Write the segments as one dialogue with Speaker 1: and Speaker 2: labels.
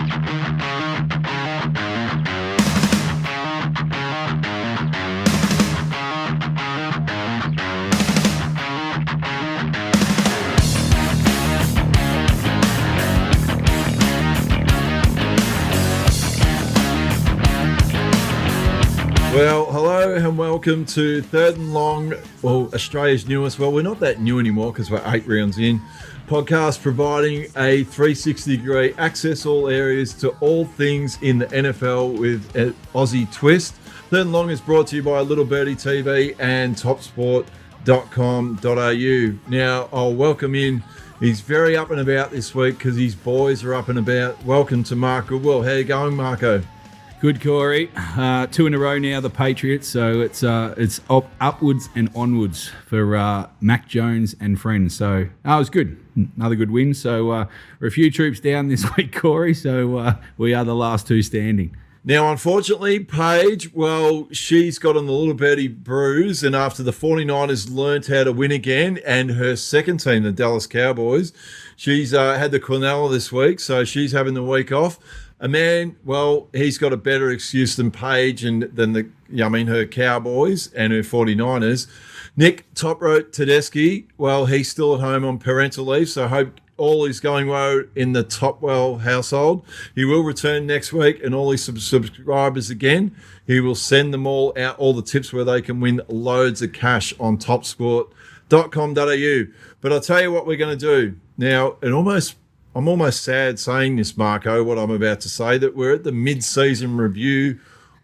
Speaker 1: Well, hello and welcome to Third and Long, Australia's newest, we're not that new anymore because we're 8 rounds in, podcast providing a 360-degree access all areas to all things in the NFL with an Aussie twist. Third and Long is brought to you by Little Birdie TV and topsport.com.au. Now, I'll welcome in, he's very up and about this week because his boys are up and about. Welcome to Mark Goodwill. How you going, Marco?
Speaker 2: Good, Corey. 2 in a row now, the Patriots. So it's upwards and onwards for Mac Jones and friends. So it was good. Another good win. So we're a few troops down this week, Corey. So we are the last two standing.
Speaker 1: Now, unfortunately, Paige, she's got on the little birdie bruise, and after the 49ers learnt how to win again, and her second team, the Dallas Cowboys, she's had the Cornell this week, so she's having the week off. A man, he's got a better excuse than Paige and than her Cowboys and her 49ers. Nick Toprope Tedeschi, he's still at home on parental leave, so I hope all is going well in the Topwell household. He will return next week, and all his subscribers again, he will send them all out all the tips where they can win loads of cash on topsport.com.au. But I'll tell you what we're going to do. Now, I'm almost sad saying this, Marco, what I'm about to say, that we're at the mid-season review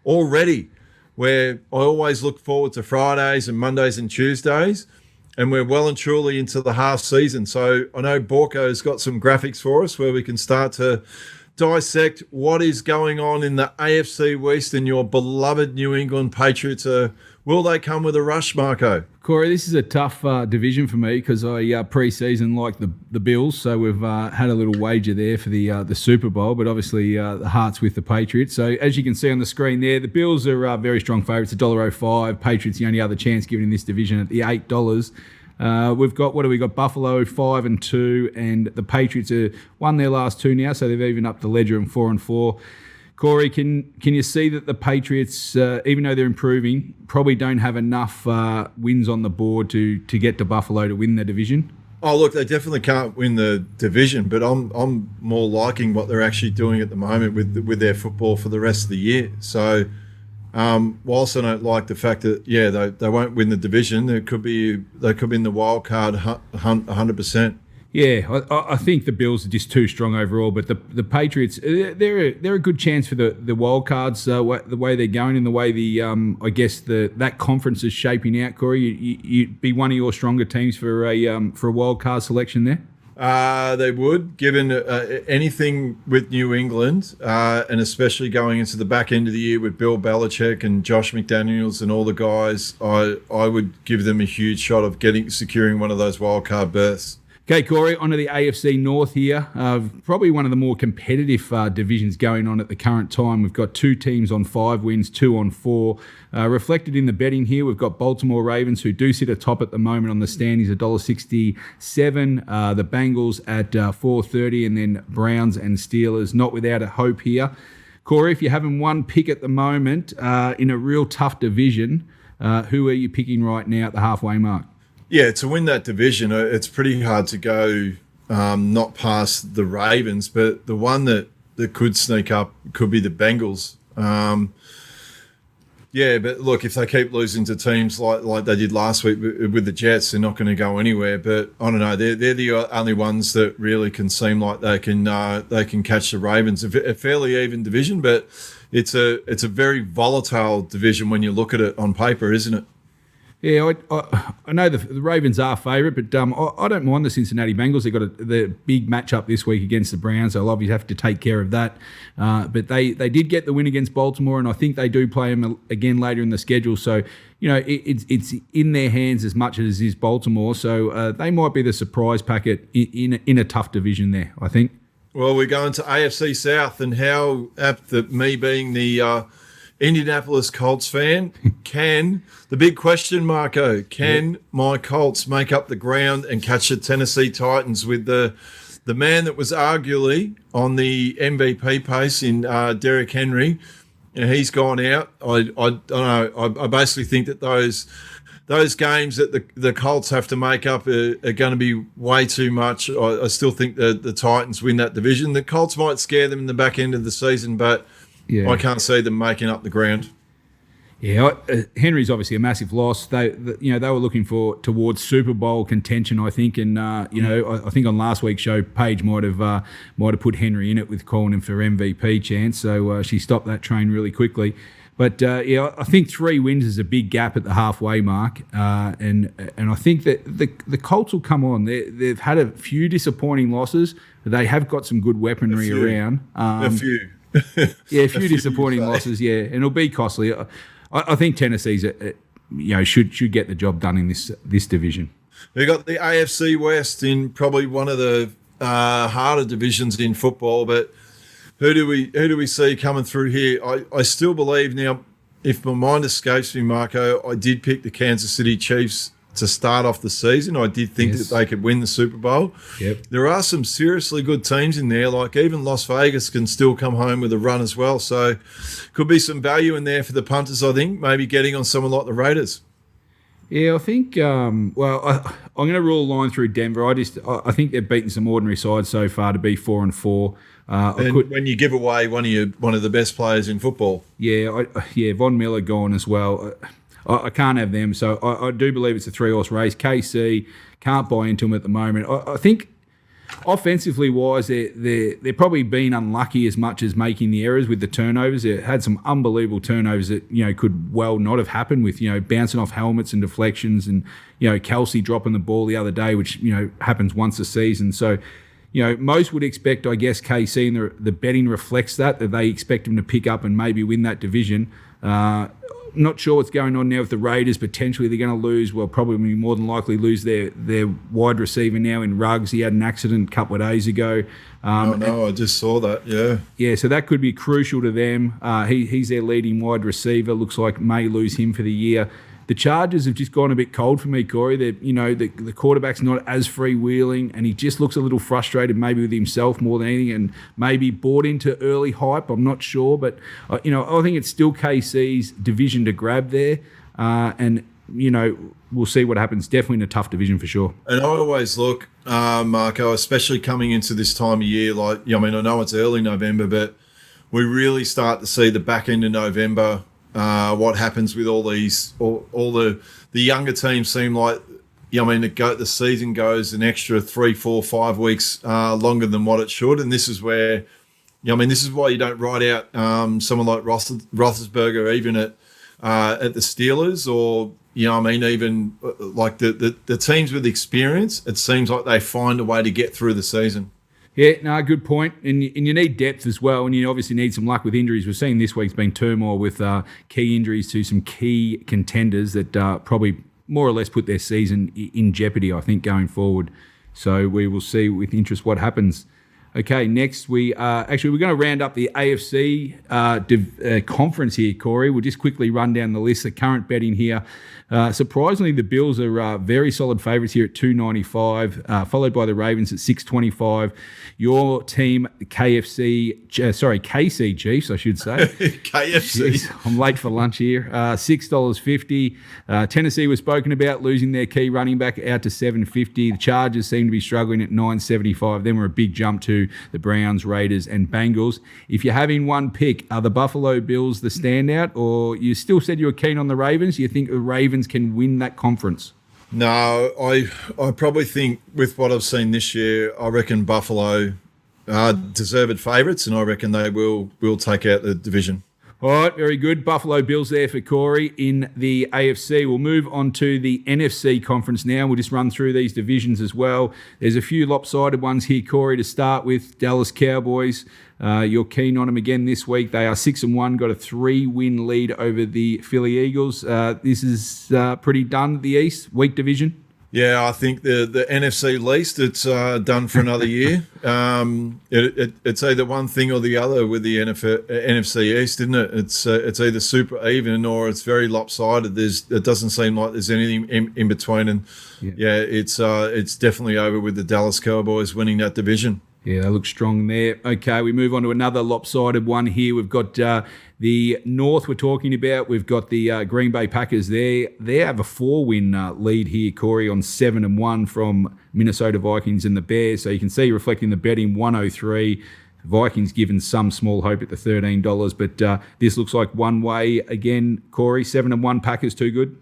Speaker 1: already, where I always look forward to Fridays and Mondays and Tuesdays, and we're well and truly into the half season. So I know Borko's got some graphics for us where we can start to dissect what is going on in the AFC West and your beloved New England Patriots. Will they come with a rush, Marco?
Speaker 2: Corey, this is a tough division for me because I pre-season like the Bills, so we've had a little wager there for the Super Bowl, but obviously the heart's with the Patriots. So as you can see on the screen there, the Bills are very strong favourites, $1.05. Patriots the only other chance given in this division at the $8. We've got, what have we got? Buffalo 5-2, and the Patriots have won their last two now, so they've even upped the ledger and 4-4. Corey, can you see that the Patriots, even though they're improving, probably don't have enough wins on the board to get to Buffalo to win the division?
Speaker 1: Oh, look, they definitely can't win the division, but I'm more liking what they're actually doing at the moment with their football for the rest of the year. So, whilst I don't like the fact that they won't win the division, they could be in the wild card hunt 100%.
Speaker 2: Yeah, I think the Bills are just too strong overall, but the Patriots, they're a good chance for the wild cards. The way they're going and the way that conference is shaping out, Corey, you'd be one of your stronger teams for a wild card selection there.
Speaker 1: They would, given anything with New England, and especially going into the back end of the year with Bill Belichick and Josh McDaniels and all the guys, I would give them a huge shot of securing one of those wild card berths.
Speaker 2: Okay, Corey, onto the AFC North here. Probably one of the more competitive divisions going on at the current time. We've got 2 teams on 5 wins, 2 on 4. Reflected in the betting here, we've got Baltimore Ravens, who do sit atop at the moment on the standings, $1.67. The Bengals at $4.30, and then Browns and Steelers, not without a hope here. Corey, if you're having one pick at the moment in a real tough division, who are you picking right now at the halfway mark?
Speaker 1: Yeah, to win that division, it's pretty hard to go not past the Ravens, but the one that could sneak up could be the Bengals. But look, if they keep losing to teams like they did last week with the Jets, they're not going to go anywhere. But I don't know, they're the only ones that really can seem like they can catch the Ravens. A fairly even division, but it's a very volatile division when you look at it on paper, isn't it?
Speaker 2: Yeah, I know the Ravens are favourite, but I don't mind the Cincinnati Bengals. They've got the big matchup this week against the Browns. They'll obviously have to take care of that. But they did get the win against Baltimore, and I think they do play them again later in the schedule. So, it's in their hands as much as it is Baltimore. So they might be the surprise packet in a tough division there, I think.
Speaker 1: Well, we're going to AFC South, and how apt that me being the Indianapolis Colts fan, the big question, Marco, can my Colts make up the ground and catch the Tennessee Titans with the the man that was arguably on the MVP pace in Derrick Henry, he's gone out. I don't know. I basically think that those games that the Colts have to make up are going to be way too much. I still think the Titans win that division. The Colts might scare them in the back end of the season, but I can't see them making up the ground.
Speaker 2: Yeah, Henry's obviously a massive loss. They were looking towards Super Bowl contention, I think, and I think on last week's show, Paige might have put Henry in it with calling him for MVP chance. So she stopped that train really quickly. But I think 3 wins is a big gap at the halfway mark, and I think that the Colts will come on. They've had a few disappointing losses, but they have got some good weaponry around.
Speaker 1: A few.
Speaker 2: A few disappointing losses, and it'll be costly. I think Tennessee's should get the job done in this division.
Speaker 1: We've got the AFC West in probably one of the harder divisions in football, but who do we see coming through here? I still believe now, if my mind escapes me, Marco, I did pick the Kansas City Chiefs to start off the season. I did think that they could win the Super Bowl.
Speaker 2: Yep.
Speaker 1: There are some seriously good teams in there, like even Las Vegas can still come home with a run as well. So could be some value in there for the punters, I think, maybe getting on someone like the Raiders.
Speaker 2: Yeah, I think, I'm going to rule a line through Denver. I think they've beaten some ordinary sides so far to be 4-4.
Speaker 1: When you give away one of the best players in football.
Speaker 2: Von Miller gone as well. I can't have them, so I do believe it's a 3-horse race. KC, can't buy into them at the moment. I think offensively wise, they're probably been unlucky as much as making the errors with the turnovers. They had some unbelievable turnovers that could well not have happened with bouncing off helmets and deflections, and Kelsey dropping the ball the other day, which happens once a season. So most would expect, I guess, KC, and the betting reflects that they expect them to pick up and maybe win that division. Not sure what's going on now with the Raiders. Potentially they're going to lose. Well, probably more than likely lose their wide receiver now in Ruggs. He had an accident a couple of days ago.
Speaker 1: I just saw that. Yeah.
Speaker 2: Yeah, so that could be crucial to them. He's their leading wide receiver. Looks like may lose him for the year. The Chargers have just gone a bit cold for me, Corey. The quarterback's not as freewheeling, and he just looks a little frustrated maybe with himself more than anything, and maybe bought into early hype. I'm not sure, but I think it's still KC's division to grab there, and we'll see what happens. Definitely in a tough division for sure.
Speaker 1: And I always look, Marco, especially coming into this time of year, I know it's early November, but we really start to see the back end of November. What happens with all the younger teams seem like, the season goes an extra 3, 4, 5 weeks longer than what it should. And this is where, this is why you don't write out someone like Roethlisberger even at the Steelers, or, even like the teams with experience. It seems like they find a way to get through the season.
Speaker 2: Yeah, no, good point. And you need depth as well, and you obviously need some luck with injuries. We've seen this week's been turmoil with key injuries to some key contenders that probably more or less put their season in jeopardy, I think, going forward. So we will see with interest what happens. Okay, next we're going to round up the AFC conference here, Corey. We'll just quickly run down the list. The current betting here. Surprisingly, the Bills are very solid favourites here at $2.95, followed by the Ravens at $6.25. Your team, KC Chiefs, I should say.
Speaker 1: KFC.
Speaker 2: Jeez, I'm late for lunch here. $6.50. Tennessee was spoken about losing their key running back out to $7.50. The Chargers seem to be struggling at $9.75. Then we're a big jump to the Browns, Raiders, and Bengals. If you're having one pick, are the Buffalo Bills the standout, or you still said you were keen on the Ravens? You think the Ravens can win that conference?
Speaker 1: No, I probably think with what I've seen this year, I reckon Buffalo are deserved favourites, and I reckon they will take out the division.
Speaker 2: All right, very good. Buffalo Bills there for Corey in the AFC. We'll move on to the NFC Conference now. We'll just run through these divisions as well. There's a few lopsided ones here, Corey, to start with. Dallas Cowboys, you're keen on them again this week. They are 6-1, got a 3-win lead over the Philly Eagles. This is pretty done, the East, weak division.
Speaker 1: Yeah, I think the NFC least, it's done for another year. It's either one thing or the other with the NFC East, isn't it? It's either super even or it's very lopsided. It doesn't seem like there's anything in between. And it's definitely over with the Dallas Cowboys winning that division.
Speaker 2: Yeah, they look strong there. Okay, we move on to another lopsided one here. We've got the North we're talking about. We've got the Green Bay Packers there. They have a 4-win lead here, Corey, on 7-1 from Minnesota Vikings and the Bears. So you can see reflecting the betting 103. The Vikings given some small hope at the $13, but this looks like one way again, Corey. 7-1 Packers too good.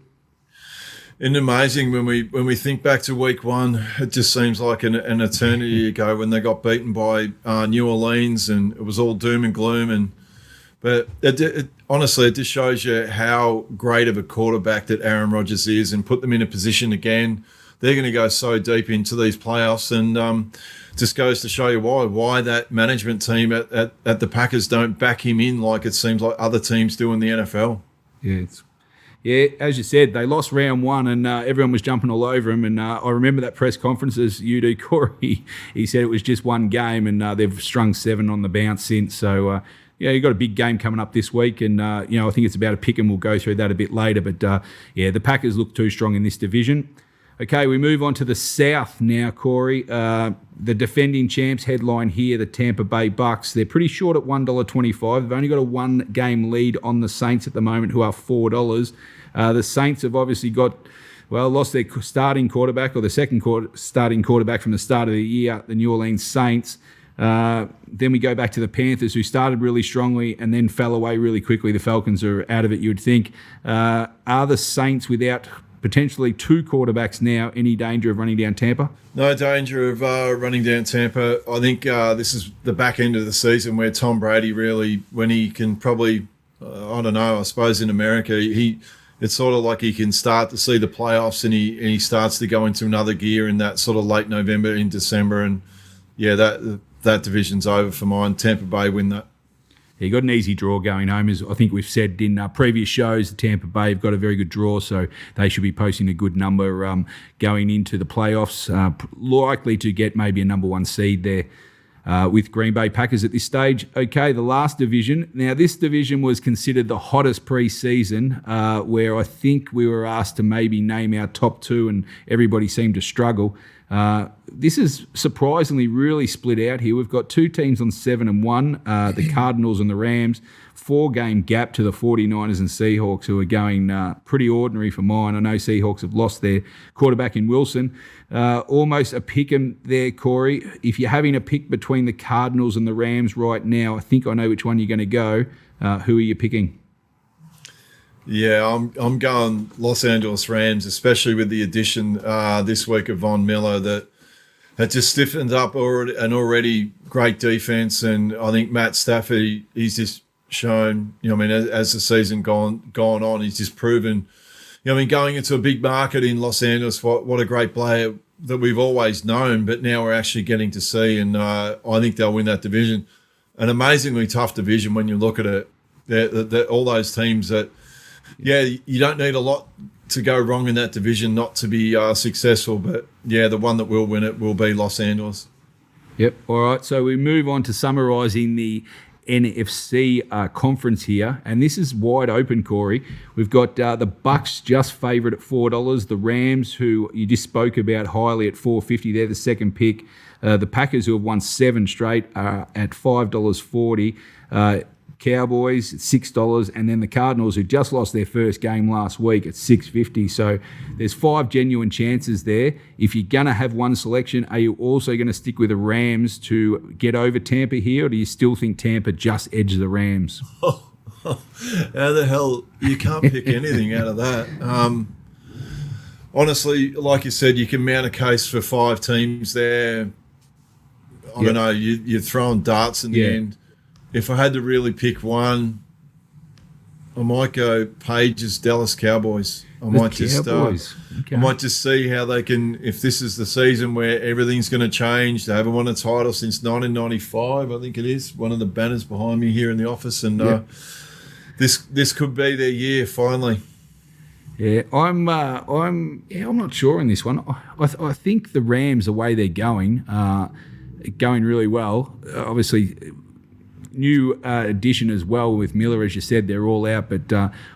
Speaker 1: And amazing when we think back to week one, it just seems like an eternity ago when they got beaten by New Orleans and it was all doom and gloom. But honestly, it just shows you how great of a quarterback that Aaron Rodgers is, and put them in a position again. They're going to go so deep into these playoffs, and just goes to show you why that management team at the Packers don't back him in like it seems like other teams do in the NFL.
Speaker 2: Yeah, as you said, they lost round one and everyone was jumping all over him. And I remember that press conference, as you do, Corey. He said it was just one game and they've strung 7 on the bounce since. So, you've got a big game coming up this week. And, I think it's about a pick and we'll go through that a bit later. But, the Packers look too strong in this division. Okay, we move on to the South now, Corey. The defending champs headline here, the Tampa Bay Bucks. They're pretty short at $1.25. They've only got a 1-game lead on the Saints at the moment, who are $4. The Saints have obviously lost their starting quarterback, or the second starting quarterback from the start of the year, the New Orleans Saints. Then we go back to the Panthers, who started really strongly and then fell away really quickly. The Falcons are out of it, you'd think. Are the Saints, without potentially 2 quarterbacks now, any danger of running down Tampa?
Speaker 1: No danger of running down Tampa. I think this is the back end of the season where Tom Brady really, when he can probably, I suppose in America, it's sort of like he can start to see the playoffs and he starts to go into another gear in that sort of late November, in December. And, that division's over for mine. Tampa Bay win that.
Speaker 2: You got an easy draw going home, as I think we've said in previous shows. The Tampa Bay have got a very good draw, so they should be posting a good number going into the playoffs. Likely to get maybe a number 1 seed there with Green Bay Packers at this stage. Okay, the last division. Now, this division was considered the hottest pre-season, where I think we were asked to maybe name our top 2, and everybody seemed to struggle. This is surprisingly really split out here. We've got 2 teams on 7-1, the Cardinals and the Rams, 4-game gap to the 49ers and Seahawks, who are going pretty ordinary for mine. I know Seahawks have lost their quarterback in Wilson. Almost a pick 'em there, Corey. If you're having a pick between the Cardinals and the Rams right now, I think I know which one you're going to go. Who are you picking?
Speaker 1: Yeah, I'm going Los Angeles Rams, especially with the addition this week of Von Miller that just stiffened up an already great defense. And I think Matt Stafford, he's just shown, as the season gone on, he's just proven, going into a big market in Los Angeles, what a great player that we've always known, but now we're actually getting to see. And I think they'll win that division. An amazingly tough division when you look at it. They're all those teams that, you don't need a lot to go wrong in that division not to be successful. But, the one that will win it will be Los Angeles. Yep.
Speaker 2: All right. So we move on to summarising the NFC Conference here. And this is wide open, Corey. We've got the Bucks just favourite at $4. The Rams, who you just spoke about highly, at $4.50. They're the second pick. The Packers, who have won 7 straight, are at $5.40. Cowboys at $6, and then the Cardinals, who just lost their first game last week, at $6.50. So there's 5 genuine chances there. If you're going to have one selection, are you also going to stick with the Rams to get over Tampa here, or do you still think Tampa just edges the Rams?
Speaker 1: How the hell? You can't pick anything out of that. Honestly, like you said, you can mount a case for 5 teams there. I don't know. You're throwing darts in the end. If I had to really pick one, I might go Paige's Dallas Cowboys. I might just see how they can, if this is the season where everything's going to change. They haven't won a title since 1995, I think it is. One of the banners behind me here in the office. And this could be their year, finally.
Speaker 2: Yeah, I'm not sure on this one. I think the Rams, the way they're going really well. Obviously, new addition as well with Miller, as you said, they're all out. But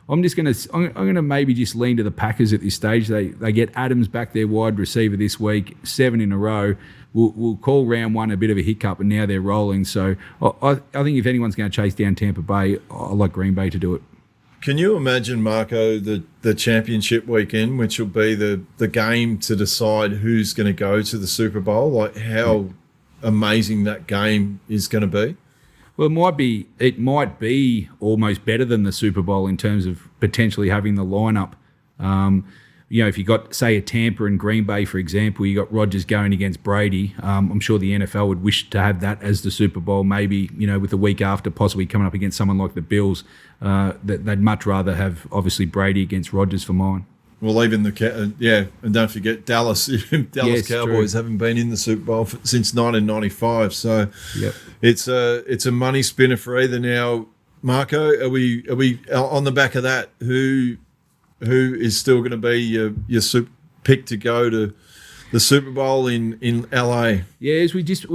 Speaker 2: I'm gonna maybe just lean to the Packers at this stage. They get Adams back, their wide receiver, this week, 7 in a row. We'll call round one a bit of a hiccup, and now they're rolling. So I think if anyone's going to chase down Tampa Bay, I like Green Bay to do it.
Speaker 1: Can you imagine, Marco, the championship weekend, which will be the game to decide who's going to go to the Super Bowl? Like how amazing that game is going to be?
Speaker 2: Well, it might be almost better than the Super Bowl in terms of potentially having the lineup. If you got, say, a Tampa and Green Bay, for example, you got Rodgers going against Brady. I'm sure the NFL would wish to have that as the Super Bowl. Maybe with the week after, possibly coming up against someone like the Bills. They'd much rather have obviously Brady against Rodgers for mine.
Speaker 1: Well, even and don't forget Dallas. Dallas Cowboys haven't been in the Super Bowl since 1995, so
Speaker 2: yep.
Speaker 1: It's a money spinner for either. Now, Marco, are we on the back of that? Who is still going to be your super pick to go to the Super Bowl in LA?
Speaker 2: Yeah, as we just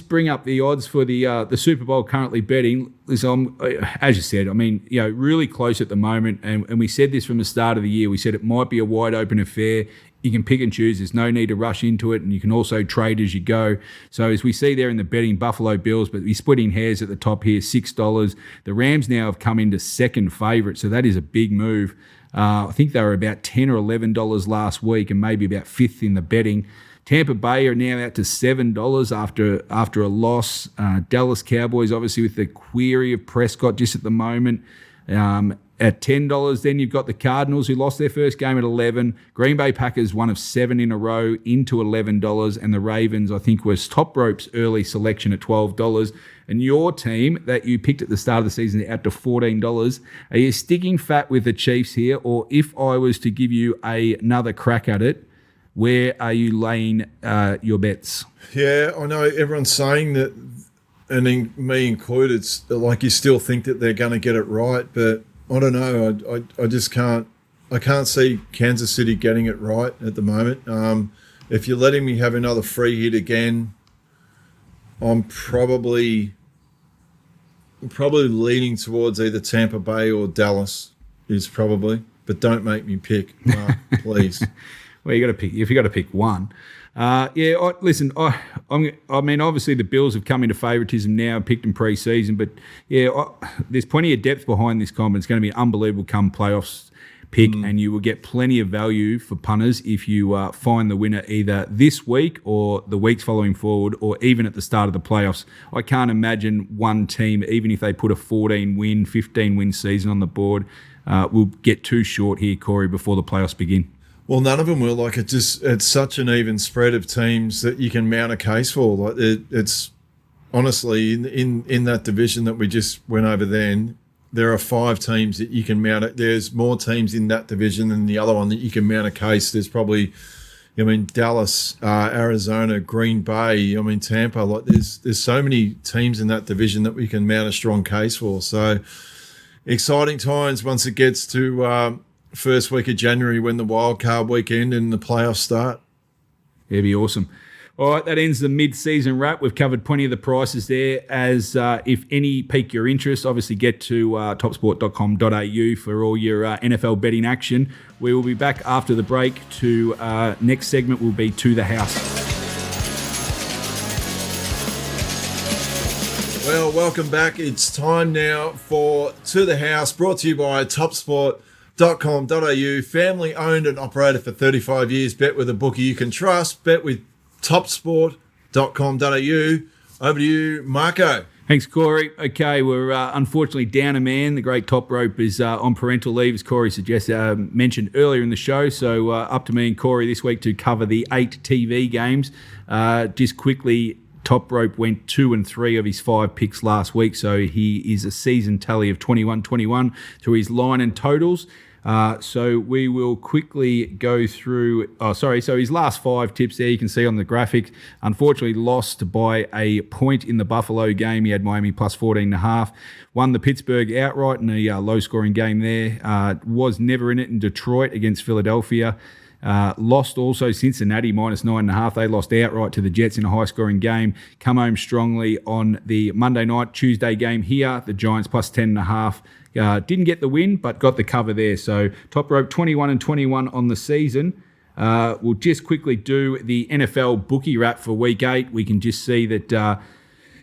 Speaker 2: bring up the odds for the Super Bowl currently betting. Listen, as you said, really close at the moment, and we said this from the start of the year. We said it might be a wide open affair. You can pick and choose. There's no need to rush into it, and you can also trade as you go. So as we see there in the betting, Buffalo Bills, but we're splitting hairs at the top here, $6. The Rams now have come into second favourite, so that is a big move. I think they were about $10 or $11 last week, and maybe about fifth in the betting. Tampa Bay are now out to $7 after a loss. Dallas Cowboys, obviously, with the query of Prescott just at the moment, at $10. Then you've got the Cardinals, who lost their first game at $11. Green Bay Packers, one of 7 in a row, into $11. And the Ravens, I think, was Toprope's early selection at $12. And your team that you picked at the start of the season out to $14. Are you sticking fat with the Chiefs here? Or if I was to give you another crack at it, where are you laying your bets?
Speaker 1: Yeah, I know everyone's saying that, and me included, it's like you still think that they're going to get it right, but I don't know. I just can't. I can't see Kansas City getting it right at the moment. If you're letting me have another free hit again, I'm probably leaning towards either Tampa Bay or Dallas. Is probably, but don't make me pick, please.
Speaker 2: Well, you got to pick. If you got to pick one, listen. I mean, obviously the Bills have come into favouritism now, picked them pre-season, but there's plenty of depth behind this comp. It's going to be unbelievable come playoffs pick, and you will get plenty of value for punters if you find the winner either this week or the weeks following forward, or even at the start of the playoffs. I can't imagine one team, even if they put a 14-win, 15-win season on the board, will get too short here, Corey, before the playoffs begin.
Speaker 1: Well, none of them will. Like it's such an even spread of teams that you can mount a case for. Like it's honestly in that division that we just went over. Then there are 5 teams that you can mount it. There's more teams in that division than the other one that you can mount a case. There's probably, Dallas, Arizona, Green Bay. Tampa. Like there's so many teams in that division that we can mount a strong case for. So exciting times once it gets to. First week of January when the wild card weekend and the playoffs start.
Speaker 2: It'd be awesome. All right, that ends the mid-season wrap. We've covered plenty of the prices there. As if any pique your interest, obviously get to topsport.com.au for all your NFL betting action. We will be back after the break to next segment will be To The House.
Speaker 1: Well, welcome back. It's time now for To The House, brought to you by TopSport.com.au, family owned and operated for 35 years. Bet with a bookie you can trust. Bet with topsport.com.au. Over to you, Marco.
Speaker 2: Thanks, Corey. Okay, we're unfortunately down a man. The great Toprope is on parental leave, as Corey mentioned earlier in the show. So up to me and Corey this week to cover the 8 TV games. Just quickly, Toprope went 2-3 of his 5 picks last week, so he is a season tally of 21-21 to his line and totals. So we will quickly go through. So his last 5 tips there, you can see on the graphic. Unfortunately, lost by a point in the Buffalo game. He had Miami plus 14.5. Won the Pittsburgh outright in a low-scoring game there. Was never in it in Detroit against Philadelphia. Lost also Cincinnati minus 9.5. They lost outright to the Jets in a high-scoring game. Come home strongly on the Monday night, Tuesday game here. The Giants plus 10.5. Didn't get the win, but got the cover there. So top rope 21-21 on the season. We'll just quickly do the NFL bookie wrap for week 8. We can just see that,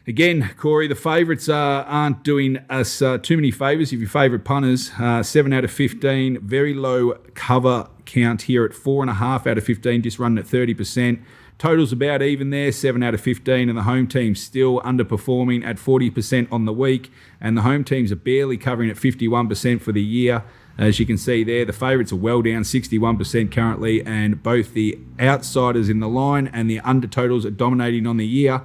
Speaker 2: again, Corey, the favourites aren't doing us too many favours. If your favourite punters, 7 out of 15, very low cover count here at 4.5 out of 15, just running at 30%. Total's about even there, 7 out of 15, and the home team's still underperforming at 40% on the week, and the home teams are barely covering at 51% for the year. As you can see there, the favourites are well down, 61% currently, and both the outsiders in the line and the under totals are dominating on the year.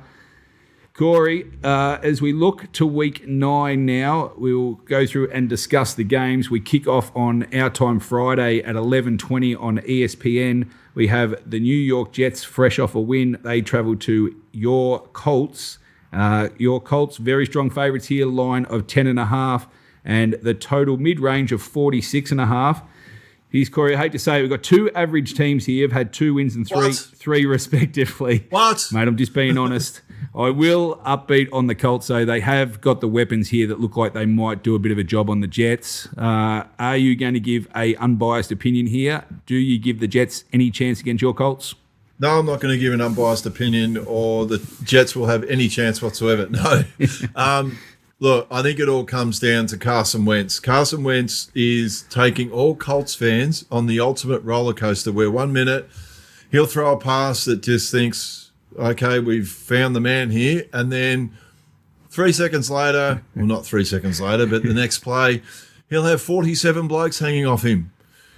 Speaker 2: Corey, as we look to week 9 now, we'll go through and discuss the games. We kick off on our time Friday at 11:20 on ESPN. We have the New York Jets fresh off a win. They travel to your Colts. Your Colts, very strong favourites here, line of 10.5 and the total mid-range of 46.5. Here's Corey. I hate to say it, we've got 2 average teams here. Have had 2 wins and three respectively.
Speaker 1: What?
Speaker 2: Mate, I'm just being honest. I will upbeat on the Colts, so they have got the weapons here that look like they might do a bit of a job on the Jets. Are you going to give a unbiased opinion here? Do you give the Jets any chance against your Colts?
Speaker 1: No, I'm not going to give an unbiased opinion or the Jets will have any chance whatsoever. No. Look, I think it all comes down to Carson Wentz. Carson Wentz is taking all Colts fans on the ultimate roller coaster where 1 minute he'll throw a pass that just thinks, okay, we've found the man here. And then 3 seconds later, well, not 3 seconds later, but the next play, he'll have 47 blokes hanging off him.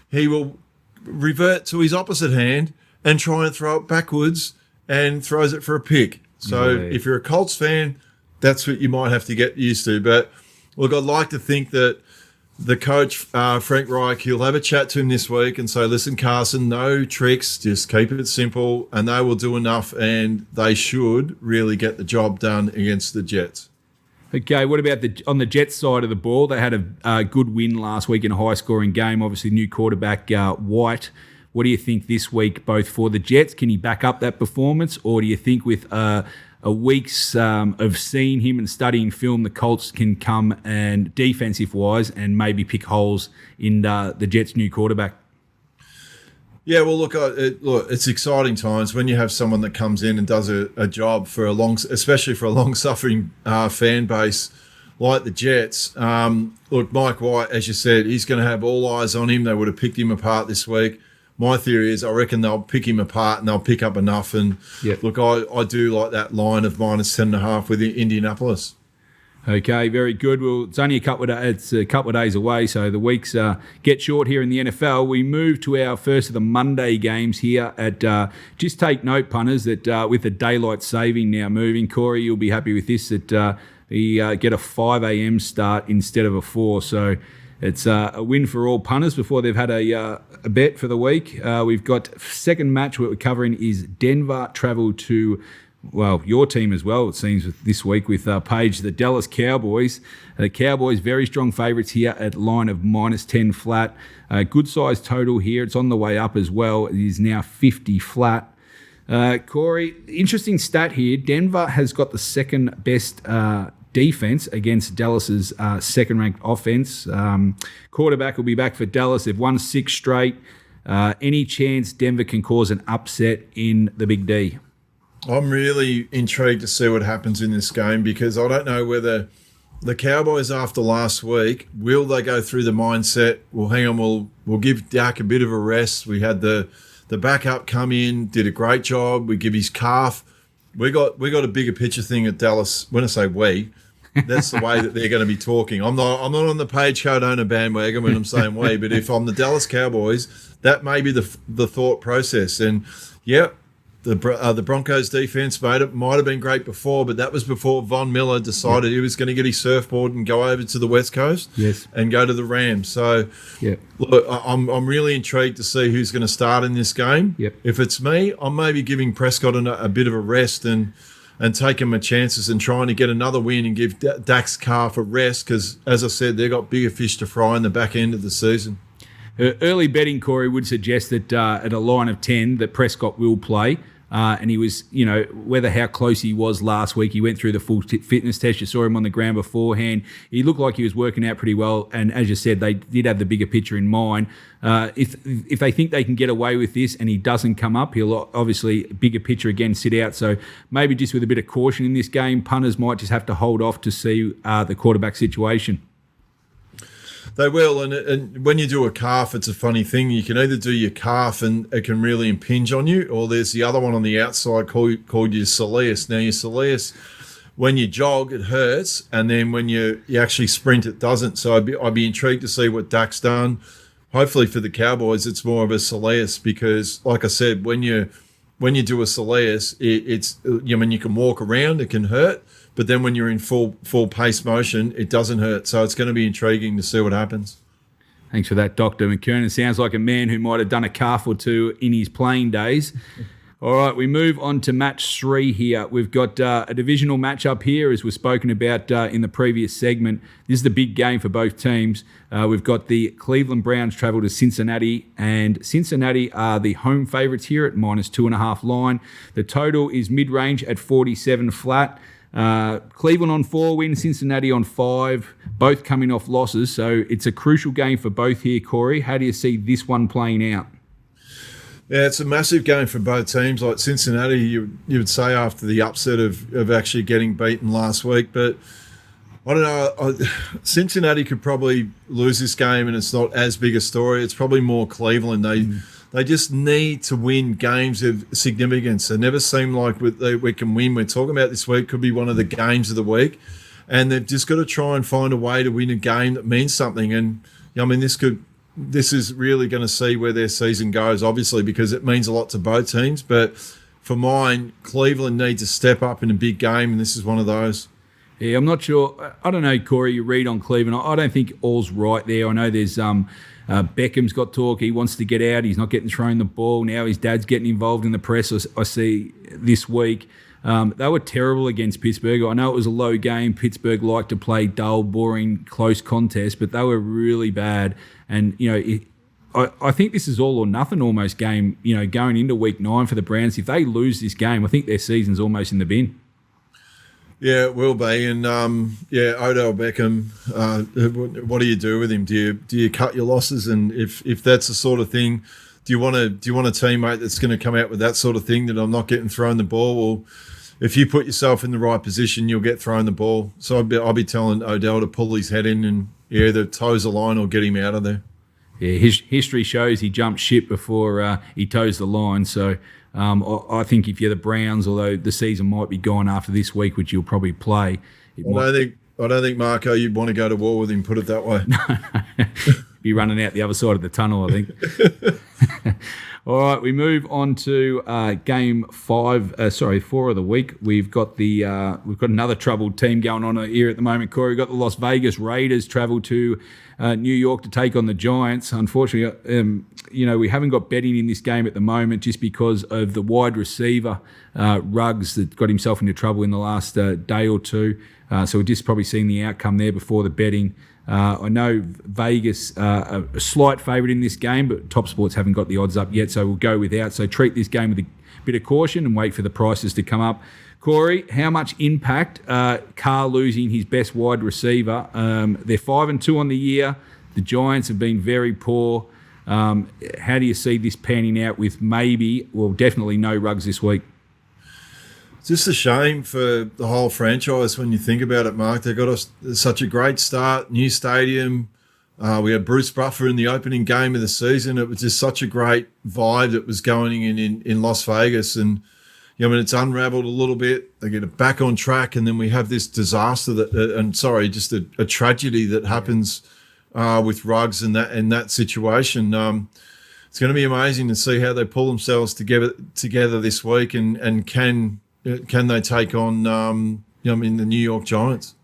Speaker 1: He will revert to his opposite hand and try and throw it backwards and throws it for a pick. So if you're a Colts fan, that's what you might have to get used to. But look, I'd like to think that the coach, Frank Reich, he'll have a chat to him this week and say, listen, Carson, no tricks, just keep it simple, and they will do enough, and they should really get the job done against the Jets.
Speaker 2: Okay, what about on the Jets side of the ball? They had a good win last week in a high-scoring game. Obviously, new quarterback, White. What do you think this week, both for the Jets? Can he back up that performance, or do you think with a week's of seeing him and studying film, the Colts can come and defensive-wise and maybe pick holes in the Jets' new quarterback?
Speaker 1: Yeah, well, look, it's exciting times when you have someone that comes in and does a job for especially for a long-suffering fan base like the Jets. Look, Mike White, as you said, he's going to have all eyes on him. They would have picked him apart this week. My theory is I reckon they'll pick him apart and they'll pick up enough. And look, I do like that line of minus 10.5 with Indianapolis.
Speaker 2: Okay, very good. Well, it's only a couple of days away, so the weeks get short here in the NFL. We move to our first of the Monday games here at. Just take note, punters, that with the daylight saving now moving, Corey, you'll be happy with this. That we get a 5 a.m. start instead of a 4. So it's a win for all punters before they've had a bet for the week. We've got second match what we're covering is Denver travel to, well, your team as well, it seems, this week with Paige, the Dallas Cowboys. The Cowboys, very strong favourites here at line of minus 10 flat. Good size total here. It's on the way up as well. It is now 50 flat. Corey, interesting stat here. Denver has got the second best defense against Dallas's second-ranked offense. Quarterback will be back for Dallas. They've won 6 straight. Any chance Denver can cause an upset in the Big D?
Speaker 1: I'm really intrigued to see what happens in this game because I don't know whether the Cowboys after last week, will they go through the mindset, well, hang on, we'll give Dak a bit of a rest. We had the backup come in, did a great job. We give his calf. We got a bigger picture thing at Dallas. When I say we, that's the way that they're going to be talking. I'm not on the Paige Cardona bandwagon when I'm saying we, but if I'm the Dallas Cowboys, that may be the thought process. And yeah, The Broncos defense might have been great before, but that was before Von Miller decided he was going to get his surfboard and go over to the West Coast and go to the Rams. So, look, I'm really intrigued to see who's going to start in this game. If it's me, I'm maybe giving Prescott a bit of a rest and taking my chances and trying to get another win and give Dak's calf a rest because, as I said, they've got bigger fish to fry in the back end of the season.
Speaker 2: Early betting, Corey, would suggest that at a line of 10 that Prescott will play. And he was, whether how close he was last week, he went through the full fitness test. You saw him on the ground beforehand. He looked like he was working out pretty well. And as you said, they did have the bigger picture in mind. If they think they can get away with this and he doesn't come up, he'll obviously, bigger picture again, sit out. So maybe just with a bit of caution in this game, punters might just have to hold off to see the quarterback situation.
Speaker 1: They will, and when you do a calf, it's a funny thing. You can either do your calf and it can really impinge on you, or there's the other one on the outside called your soleus. Now, your soleus, when you jog, it hurts, and then when you actually sprint, it doesn't. So I'd be intrigued to see what Dak's done. Hopefully for the Cowboys, it's more of a soleus because, like I said, when you do a soleus, you can walk around, it can hurt. But then when you're in full pace motion, it doesn't hurt. So it's going to be intriguing to see what happens.
Speaker 2: Thanks for that, Dr. McKernan. Sounds like a man who might have done a calf or two in his playing days. All right, we move on to match 3 here. We've got a divisional matchup here, as we've spoken about in the previous segment. This is the big game for both teams. We've got the Cleveland Browns travel to Cincinnati, and Cincinnati are the home favourites here at -2.5 line. The total is mid-range at 47 flat. Cleveland on 4 wins, Cincinnati on 5, both coming off losses. So it's a crucial game for both here, Corey. How do you see this one playing out?
Speaker 1: Yeah, it's a massive game for both teams. Like Cincinnati, you would say after the upset of actually getting beaten last week. But I don't know. Cincinnati could probably lose this game and it's not as big a story. It's probably more Cleveland. They just need to win games of significance. They never seem like we can win. We're talking about this week could be one of the games of the week. And they've just got to try and find a way to win a game that means something. And, I mean, this is really going to see where their season goes, obviously, because it means a lot to both teams. But for mine, Cleveland needs to step up in a big game, and this is one of those.
Speaker 2: Yeah, I'm not sure. I don't know, Corey, you read on Cleveland. I don't think all's right there. I know there's Beckham's got talk. He wants to get out. He's not getting thrown the ball. Now his dad's getting involved in the press. I see this week. They were terrible against Pittsburgh. I know it was a low game. Pittsburgh liked to play dull, boring, close contests, but they were really bad. And, I think this is all or nothing almost game, going into week 9 for the Browns. If they lose this game, I think their season's almost in the bin.
Speaker 1: Yeah, it will be. And, Odell Beckham, what do you do with him? Do you cut your losses? And if that's the sort of thing, do you want a teammate that's going to come out with that sort of thing, that I'm not getting thrown the ball? Well, if you put yourself in the right position, you'll get thrown the ball. So I'll be telling Odell to pull his head in and either toes the line or get him out of there.
Speaker 2: Yeah, history shows he jumped ship before he toes the line. So I think if you're the Browns, although the season might be gone after this week, which you'll probably play.
Speaker 1: I don't think, Marco, you'd want to go to war with him, put it that way.
Speaker 2: Be running out the other side of the tunnel, I think. All right, we move on to game 4 of the week. We've got another troubled team going on here at the moment, Corey. We've got the Las Vegas Raiders travel to New York to take on the Giants. Unfortunately, we haven't got betting in this game at the moment just because of the wide receiver, Ruggs, that got himself into trouble in the last day or two. So we're just probably seeing the outcome there before the betting. I know Vegas a slight favourite in this game, but TopSports haven't got the odds up yet, so we'll go without. So treat this game with a bit of caution and wait for the prices to come up. Corey, how much impact Carr losing his best wide receiver? They're 5-2 on the year. The Giants have been very poor. How do you see this panning out with definitely no Ruggs this week?
Speaker 1: It's just a shame for the whole franchise when you think about it, Mark. They got us such a great start, new stadium. We had Bruce Buffer in the opening game of the season. It was just such a great vibe that was going in Las Vegas. And, it's unraveled a little bit. They get it back on track, and then we have this disaster just a tragedy that happens with Ruggs in that situation. it's going to be amazing to see how they pull themselves together this week, and can they take on the New York Giants.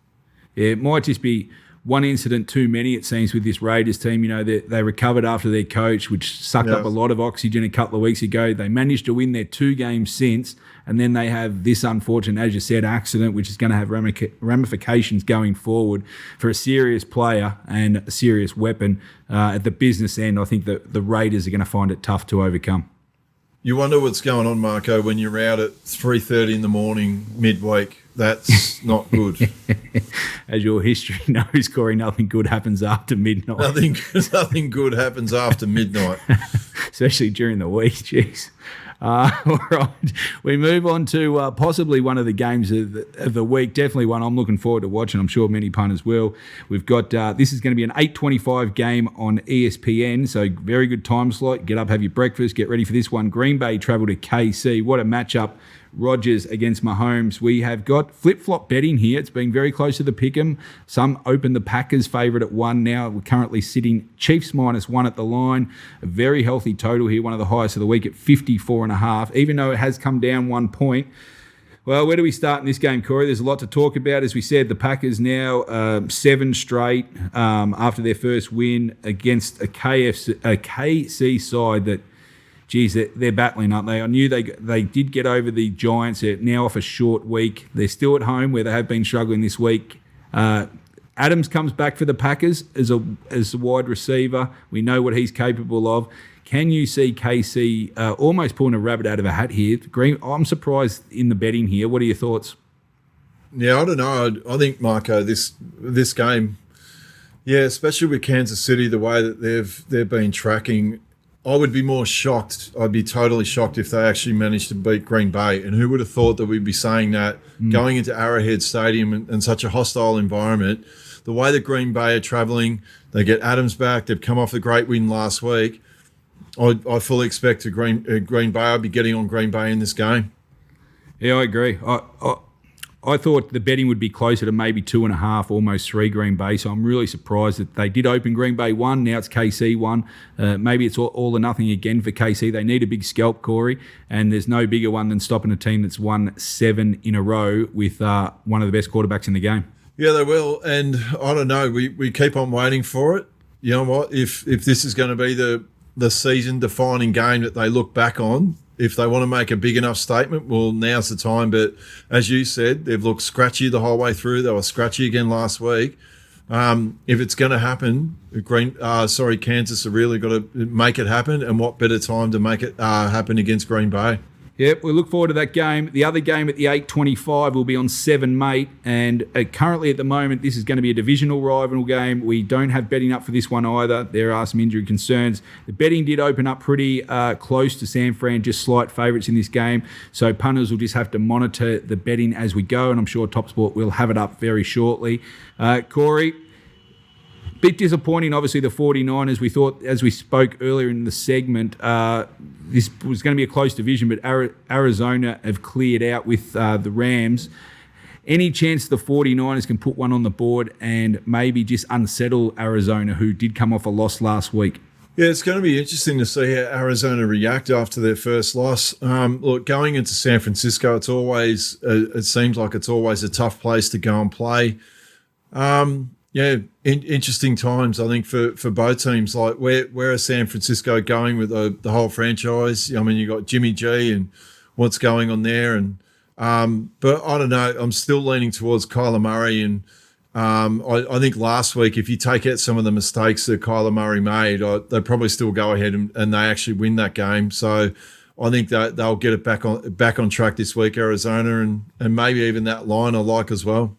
Speaker 2: Yeah, it might just be one incident too many, it seems, with this Raiders team. They recovered after their coach, which sucked up a lot of oxygen a couple of weeks ago. They managed to win their 2 games since, and then they have this unfortunate, as you said, accident, which is going to have ramifications going forward for a serious player and a serious weapon at the business end. I think that the Raiders are going to find it tough to overcome.
Speaker 1: You wonder what's going on, Marco, when you're out at 3:30 in the morning midweek. That's not good.
Speaker 2: As your history knows, Corey, nothing good happens after midnight.
Speaker 1: Nothing good happens after midnight.
Speaker 2: Especially during the week, jeez. All right, we move on to possibly one of the games of the week. Definitely one I'm looking forward to watching. I'm sure many punters will. We've got this is going to be an 8:25 game on ESPN, so very good time slot. Get up, have your breakfast, get ready for this one. Green Bay travel to KC. What a matchup. Rodgers against Mahomes. We have got flip-flop betting here. It's been very close to the pick'em. Some open the Packers favourite at 1 now. We're currently sitting Chiefs -1 at the line. A very healthy total here, one of the highest of the week at 54.5, even though it has come down 1 point. Well, where do we start in this game, Corey? There's a lot to talk about. As we said, the Packers now 7 straight after their first win against a KC side that, geez, they're battling, aren't they? I knew they did get over the Giants. They're now off a short week. They're still at home where they have been struggling this week. Adams comes back for the Packers as a wide receiver. We know what he's capable of. Can you see KC almost pulling a rabbit out of a hat here? I'm surprised in the betting here. What are your thoughts?
Speaker 1: Yeah, I don't know. I think, Marco, this game, yeah, especially with Kansas City, the way that they've been tracking, I would be more shocked. I'd be totally shocked if they actually managed to beat Green Bay. And who would have thought that we'd be saying that going into Arrowhead Stadium and such a hostile environment? The way that Green Bay are travelling, they get Adams back. They've come off a great win last week. I fully expect Green Bay. I'll be getting on Green Bay in this game.
Speaker 2: Yeah, I agree. I thought the betting would be closer to maybe 2.5, almost 3 Green Bay. So I'm really surprised that they did open Green Bay 1. Now it's KC 1. Maybe it's all or nothing again for KC. They need a big scalp, Corey, and there's no bigger one than stopping a team that's won 7 in a row with one of the best quarterbacks in the game.
Speaker 1: Yeah, they will. And I don't know. We keep on waiting for it. You know what? If this is going to be the season-defining game that they look back on, if they want to make a big enough statement, well, now's the time. But as you said, they've looked scratchy the whole way through. They were scratchy again last week. If it's going to happen, Kansas have really got to make it happen. And what better time to make it happen against Green Bay?
Speaker 2: Yep, we look forward to that game. The other game at the 8:25 will be on 7, mate. And currently at the moment, this is going to be a divisional rival game. We don't have betting up for this one either. There are some injury concerns. The betting did open up pretty close to San Fran, just slight favourites in this game. So punters will just have to monitor the betting as we go. And I'm sure TopSport will have it up very shortly. Corey, bit disappointing, obviously, the 49ers. We thought, as we spoke earlier in the segment, this was going to be a close division, but Arizona have cleared out with the Rams. Any chance the 49ers can put one on the board and maybe just unsettle Arizona, who did come off a loss last week?
Speaker 1: Yeah, it's going to be interesting to see how Arizona react after their first loss. Look, going into San Francisco, it seems like it's always a tough place to go and play. Yeah, interesting times, I think, for both teams. Like, where is San Francisco going with the whole franchise? I mean, you got Jimmy G and what's going on there, and but I don't know. I'm still leaning towards Kyler Murray, and I think last week, if you take out some of the mistakes that Kyler Murray made, they'd probably still go ahead and they actually win that game. So I think that they'll get it back on track this week, Arizona, and maybe even that line I like as well.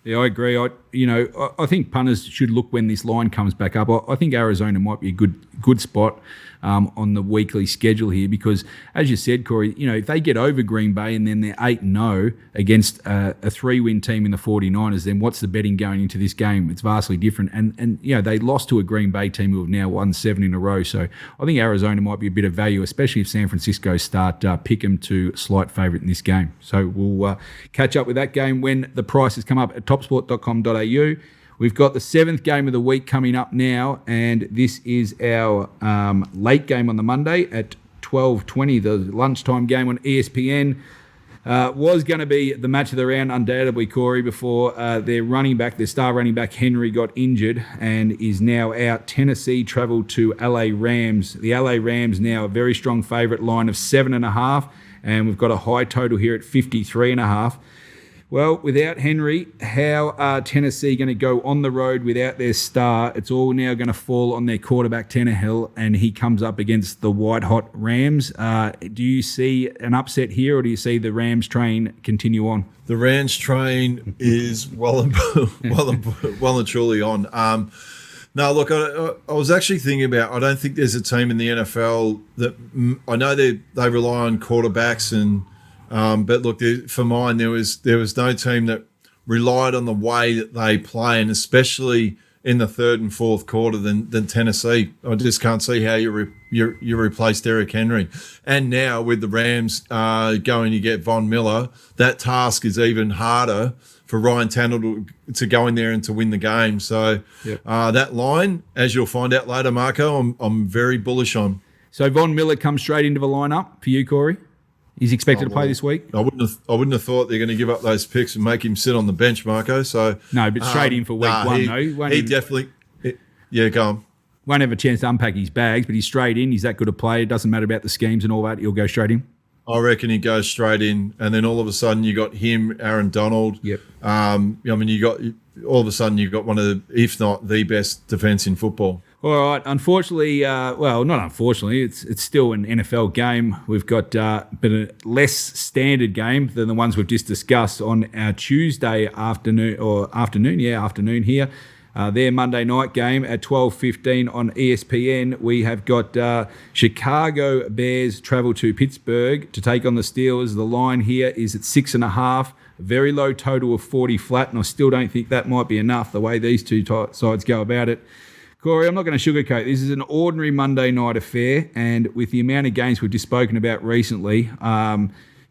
Speaker 2: Yeah, I agree. I think punters should look when this line comes back up. I think Arizona might be a good spot on the weekly schedule here because, as you said, Corey, if they get over Green Bay and then they're 8-0 against a 3-win team in the 49ers, then what's the betting going into this game? It's vastly different. And they lost to a Green Bay team who have now won 7 in a row. So I think Arizona might be a bit of value, especially if San Francisco start pick them to slight favourite in this game. So we'll catch up with that game when the prices come up at topsport.com.au. We've got the 7th game of the week coming up now, and this is our late game on the Monday at 12:20, the lunchtime game on ESPN. Was going to be the match of the round, undoubtedly, Corey, before their star running back, Henry, got injured and is now out. Tennessee travelled to LA Rams. The LA Rams now a very strong favourite, line of 7.5, and we've got a high total here at 53.5. Well, without Henry, how are Tennessee going to go on the road without their star? It's all now going to fall on their quarterback, Tannehill, and he comes up against the white-hot Rams. Do you see an upset here, or do you see the Rams train continue on?
Speaker 1: The Rams train is well and truly on. No, look, I was actually thinking about, I don't think there's a team in the NFL that, I know they rely on quarterbacks but look, for mine, there was no team that relied on the way that they play, and especially in the third and fourth quarter than Tennessee. I just can't see how you replace Derrick Henry. And now with the Rams going to get Von Miller, that task is even harder for Ryan Tannehill to go in there and to win the game. So that line, as you'll find out later, Marco, I'm very bullish on.
Speaker 2: So Von Miller comes straight into the lineup for you, Corey? He's expected to play this week.
Speaker 1: I wouldn't have thought they're going to give up those picks and make him sit on the bench, Marco. So
Speaker 2: no, but straight in for week one, though.
Speaker 1: He definitely. Go on.
Speaker 2: Won't have a chance to unpack his bags, but he's straight in. He's that good a player. It doesn't matter about the schemes and all that. He'll go straight in.
Speaker 1: I reckon he goes straight in, and then all of a sudden you got him, Aaron Donald.
Speaker 2: Yep.
Speaker 1: You got all of a sudden you've got one of the, if not the best defense in football.
Speaker 2: All right. Unfortunately, well, not unfortunately, it's still an NFL game. We've got but a less standard game than the ones we've just discussed on our Tuesday afternoon here. Their Monday night game at 12:15 on ESPN. We have got Chicago Bears travel to Pittsburgh to take on the Steelers. The line here is at 6.5. Very low total of 40 flat, and I still don't think that might be enough the way these two sides go about it. Corey, I'm not going to sugarcoat. This is an ordinary Monday night affair, and with the amount of games we've just spoken about recently,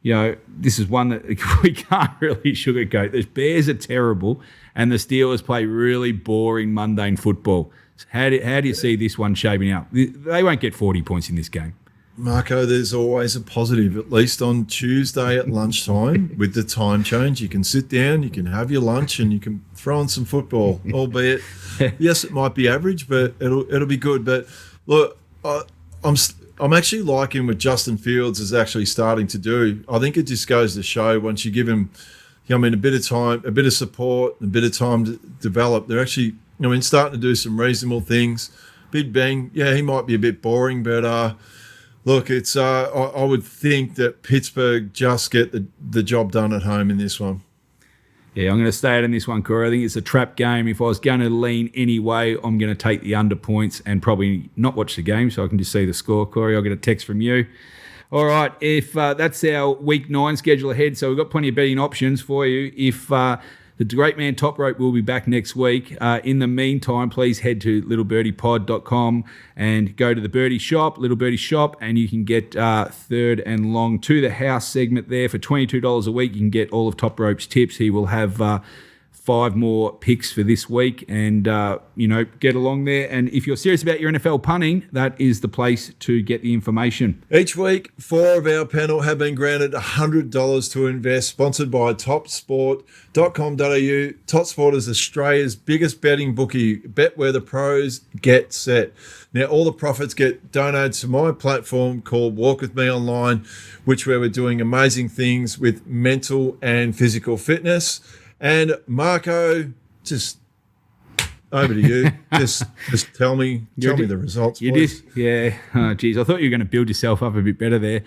Speaker 2: this is one that we can't really sugarcoat. The Bears are terrible, and the Steelers play really boring, mundane football. How do you see this one shaping up? They won't get 40 points in this game.
Speaker 1: Marco, there's always a positive, at least on Tuesday at lunchtime with the time change. You can sit down, you can have your lunch, and you can throw on some football, albeit, yes, it might be average, but it'll be good. But look, I'm actually liking what Justin Fields is actually starting to do. I think it just goes to show once you give him, a bit of time, a bit of support, a bit of time to develop, they're actually, starting to do some reasonable things. Big Bang, he might be a bit boring, but look, it's I would think that Pittsburgh just get the job done at home in this one.
Speaker 2: Yeah, I'm going to stay out in this one, Corey. I think it's a trap game. If I was going to lean any way, I'm going to take the under points and probably not watch the game so I can just see the score, Corey. I'll get a text from you. All right, if that's our Week 9 schedule ahead, so we've got plenty of betting options for you. If the great man Toprope will be back next week. In the meantime, please head to littlebirdie.pod.com and go to the Birdie Shop, Little Birdie Shop, and you can get third and long to the house segment there. For $22 a week, you can get all of Toprope's tips. He will have 5 more picks for this week and, get along there. And if you're serious about your NFL punting, that is the place to get the information.
Speaker 1: Each week, 4 of our panel have been granted $100 to invest, sponsored by topsport.com.au. TopSport is Australia's biggest betting bookie. Bet where the pros get set. Now, all the profits get donated to my platform called Walk With Me Online, where we're doing amazing things with mental and physical fitness. And Marco, just over to you. just tell me the results.
Speaker 2: You
Speaker 1: please.
Speaker 2: did, yeah. Oh, geez, I thought you were going to build yourself up a bit better there.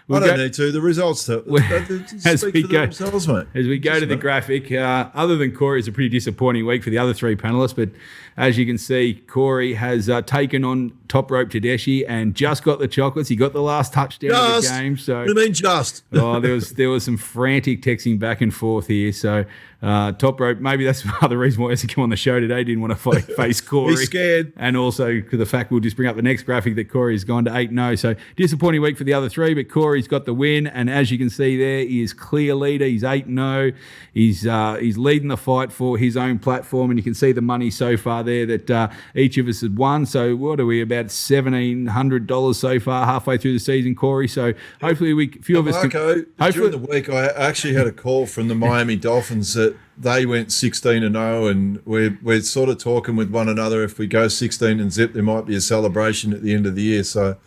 Speaker 1: I don't need to. The results speak for themselves, mate.
Speaker 2: As we go to the graphic, other than Corey, it's a pretty disappointing week for the other 3 panelists. But as you can see, Corey has taken on Toprope Tedeschi and just got the chocolates. He got the last touchdown of the game. So
Speaker 1: what do you mean just?
Speaker 2: There was some frantic texting back and forth here. So Toprope, maybe that's part of the reason why he hasn't come on the show today. Didn't want want to face Corey.
Speaker 1: He's scared.
Speaker 2: And also to the fact we'll just bring up the next graphic that Corey's gone to 8-0. So disappointing week for the other three, but Corey's got the win. And as you can see there, he is clear leader. He's 8-0. He's leading the fight for his own platform. And you can see the money so far there that each of us had won. So what are we, about $1,700 so far, halfway through the season, Corey? So hopefully a few of us can...
Speaker 1: During the week, I actually had a call from the Miami Dolphins that they went 16-0, and we're sort of talking with one another. If we go 16-0, there might be a celebration at the end of the year. So,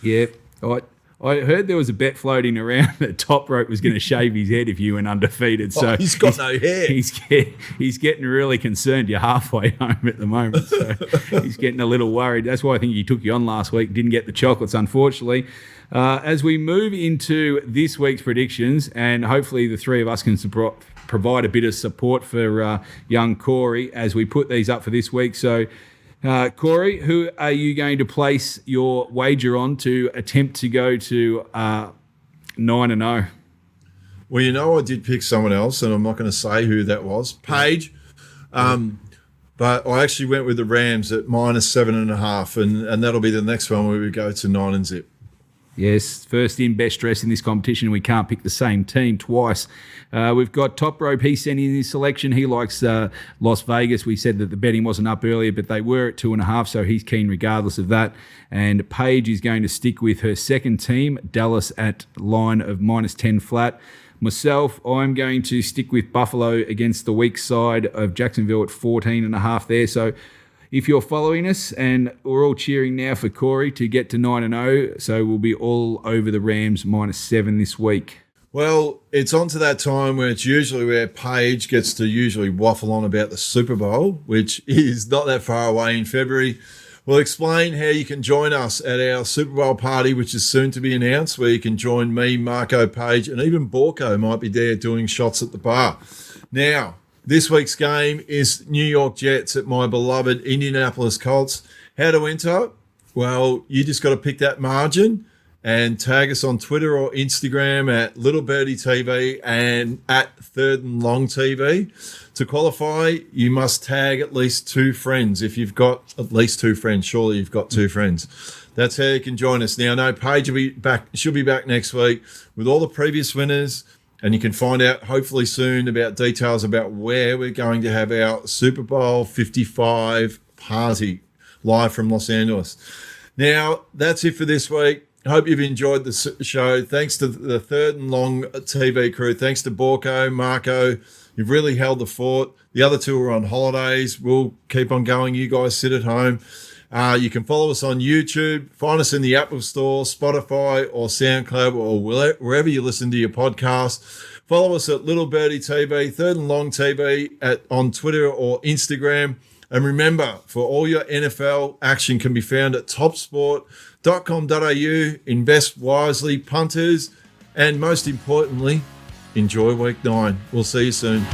Speaker 2: yeah, I heard there was a bet floating around that Toprope was going to shave his head if you went undefeated. So
Speaker 1: he's got no hair.
Speaker 2: He's getting really concerned. You're halfway home at the moment, so he's getting a little worried. That's why I think he took you on last week. Didn't get the chocolates, unfortunately. As we move into this week's predictions, and hopefully the three of us can provide a bit of support for young Corey as we put these up for this week. So, Corey, who are you going to place your wager on to attempt to go to 9-0?
Speaker 1: Well, I did pick someone else, and I'm not going to say who that was. Paige. But I actually went with the Rams at -7.5, and that'll be the next one where we go to 9-0.
Speaker 2: Yes, first in, best dressed in this competition. We can't pick the same team twice. We've got Toprope. He sent in his selection. He likes Las Vegas. We said that the betting wasn't up earlier, but they were at 2.5, so he's keen regardless of that. And Paige is going to stick with her second team, Dallas, at line of -10 flat. Myself, I'm going to stick with Buffalo against the weak side of Jacksonville at 14.5 there. So if you're following us, and we're all cheering now for Corey to get to 9-0, so we'll be all over the Rams -7 this week.
Speaker 1: Well, it's on to that time where it's usually where Paige gets to usually waffle on about the Super Bowl, which is not that far away in February. We'll explain how you can join us at our Super Bowl party, which is soon to be announced, where you can join me, Marco, Paige, and even Borco might be there doing shots at the bar. Now, this week's game is New York Jets at my beloved Indianapolis Colts. How to enter? Well, you just got to pick that margin and tag us on Twitter or Instagram at Little Birdie TV and at Third and Long TV. To qualify, you must tag at least 2 friends. If you've got at least 2 friends, surely you've got 2 friends. That's how you can join us. Now, no, Paige will be back. She'll be back next week with all the previous winners. And you can find out hopefully soon about details about where we're going to have our Super Bowl 55 party live from Los Angeles. Now, that's it for this week. I hope you've enjoyed the show. Thanks to the Third and Long TV crew. Thanks to Borco, Marco. You've really held the fort. The other 2 are on holidays. We'll keep on going. You guys sit at home. You can follow us on YouTube, find us in the Apple Store, Spotify, or SoundCloud, or wherever you listen to your podcast. Follow us at Little Birdie TV, Third and Long TV on Twitter or Instagram. And remember, for all your NFL action can be found at topsport.com.au. Invest wisely, punters, and most importantly, enjoy week 9. We'll see you soon.